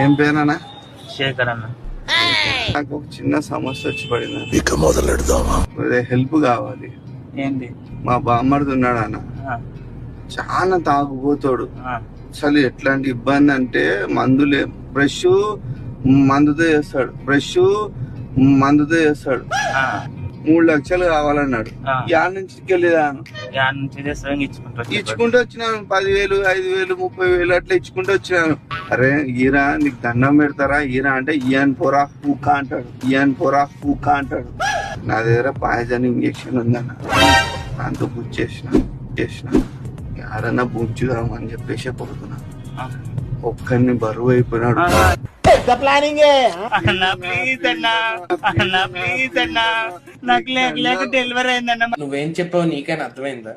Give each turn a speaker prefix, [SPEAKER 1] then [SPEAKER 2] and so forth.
[SPEAKER 1] ఏం పేరన్నా?
[SPEAKER 2] శేఖర్ అన్న.
[SPEAKER 1] నాకు ఒక చిన్న సమస్య వచ్చి పడింది.
[SPEAKER 3] ఇక మొదలెడదామా?
[SPEAKER 1] హెల్ప్ కావాలి.
[SPEAKER 2] ఏంటి?
[SPEAKER 1] మా బామ్మర్ది ఉన్నాడు అన్న, చాలా తాగుపోతాడు. అసలు ఎట్లాంటి ఇబ్బంది అంటే మందులే బ్రష్ మందుతో చేస్తాడు, 3 లక్షలు కావాలన్నాడు. యాడ్ నుంచి వెళ్ళేదాను ఇచ్చుకుంటూ వచ్చినాను. 10,000, 5,000, 30,000 అట్లా ఇచ్చుకుంటూ వచ్చినాను. అరే ఈరా నీకు దండం పెడతారా ఈరా అంటే ఇయన్ పోరా పూకా అంటాడు. నా దగ్గర పాయిజన్ ఇంజక్షన్ ఉందన్న, దాంతో బుక్ చేసిన యారన్నా బుచ్చుదామని చెప్పేసి పోతున్నా. ఒక్కడిని బరువు అయిపోయినాడు.
[SPEAKER 2] నాకు లేక డెలివరీ అయిందన్న.
[SPEAKER 4] నువ్వేం చెప్పావు నీకైనా అర్థమైందా?